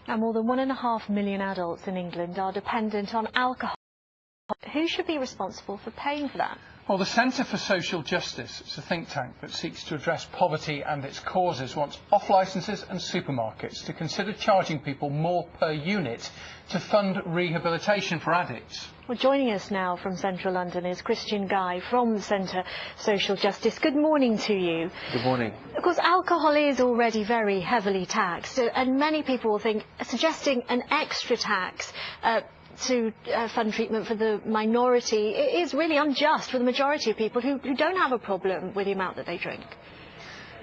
And more than 1.5 million adults in England are dependent on alcohol. Who should be responsible for paying for that? Well, the Centre for Social Justice, it's a think tank that seeks to address poverty and its causes, wants off-licences and supermarkets to consider charging people more per unit to fund rehabilitation for addicts. Well, joining us now from central London is Christian Guy from the Centre for Social Justice. Good morning to you. Good morning. Of course, alcohol is already very heavily taxed, and many people will think suggesting an extra tax to fund treatment for the minority is really unjust for the majority of people who don't have a problem with the amount that they drink.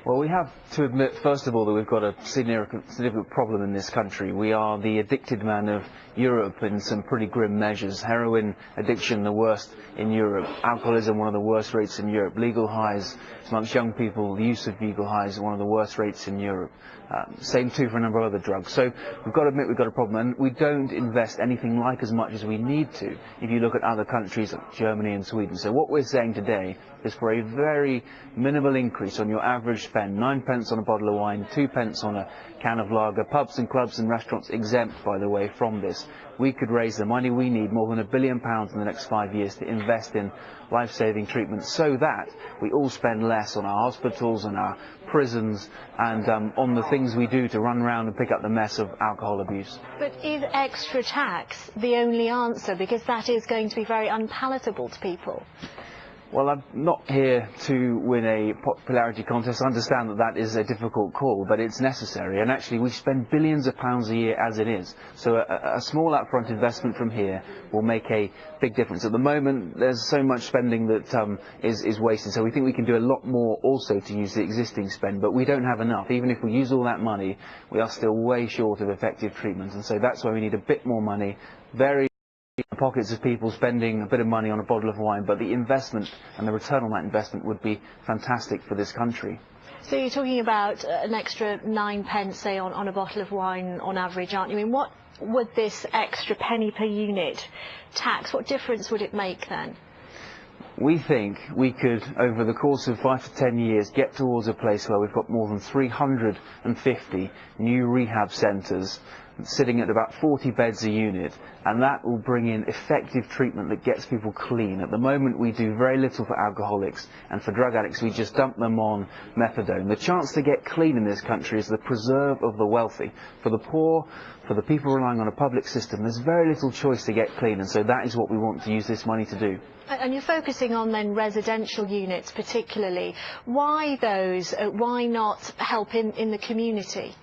Well, we have to admit, first of all, that we've got a significant problem in this country. We are the addicted man of Europe in some pretty grim measures. Heroin addiction, the worst in Europe. Alcoholism, one of the worst rates in Europe. Legal highs amongst young people, the use of legal highs, one of the worst rates in Europe. Same too for a number of other drugs. So we've got to admit we've got a problem, and we don't invest anything like as much as we need to if you look at other countries like Germany and Sweden. So what we're saying today is for a very minimal increase on your average spend, 9 pence on a bottle of wine, 2 pence on a can of lager, pubs and clubs and restaurants exempt, by the way, from this. We could raise the money we need, more than £1 billion in the next 5 years, to invest in life-saving treatment so that we all spend less on our hospitals and our prisons and on the things we do to run around and pick up the mess of alcohol abuse. But is extra tax the only answer? Because that is going to be very unpalatable to people. Well, I'm not here to win a popularity contest. I understand that that is a difficult call, but it's necessary. And actually, we spend billions of pounds a year as it is. So a small upfront investment from here will make a big difference. At the moment, there's so much spending that is wasted. So we think we can do a lot more also to use the existing spend, but we don't have enough. Even if we use all that money, we are still way short of effective treatment. And so that's why we need a bit more money, very pockets of people spending a bit of money on a bottle of wine, but the investment and the return on that investment would be fantastic for this country. So you're talking about an extra 9 pence, say, on a bottle of wine on average, aren't you? I mean, what would this extra penny per unit tax, what difference would it make then? We think we could, over the course of 5 to 10 years, get towards a place where we've got more than 350 new rehab centres sitting at about 40 beds a unit, and that will bring in effective treatment that gets people clean. At the moment we do very little for alcoholics, and for drug addicts we just dump them on methadone. The chance to get clean in this country is the preserve of the wealthy. For the poor, for the people relying on a public system, there's very little choice to get clean, and so that is what we want to use this money to do. And you're focusing on then residential units particularly. Why those? Why not help in the community?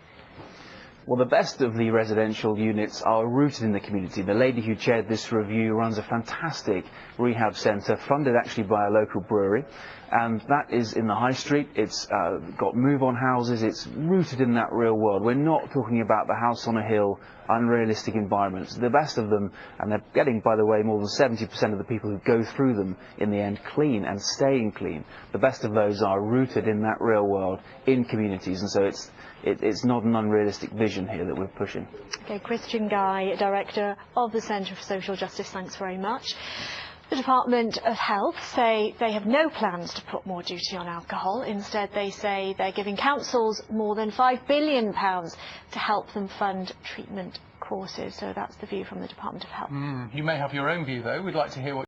Well, the best of the residential units are rooted in the community. The lady who chaired this review runs a fantastic rehab centre, funded actually by a local brewery, and that is in the high street. It's got move-on houses. It's rooted in that real world. We're not talking about the house on a hill, unrealistic environments. The best of them, and they're getting, by the way, more than 70% of the people who go through them in the end clean and staying clean. The best of those are rooted in that real world, in communities, and so it's not an unrealistic vision here that we're pushing. Okay, Christian Guy, Director of the Centre for Social Justice, thanks very much. The Department of Health say they have no plans to put more duty on alcohol. Instead, they say they're giving councils more than £5 billion to help them fund treatment courses. So that's the view from the Department of Health. You may have your own view, though. We'd like to hear what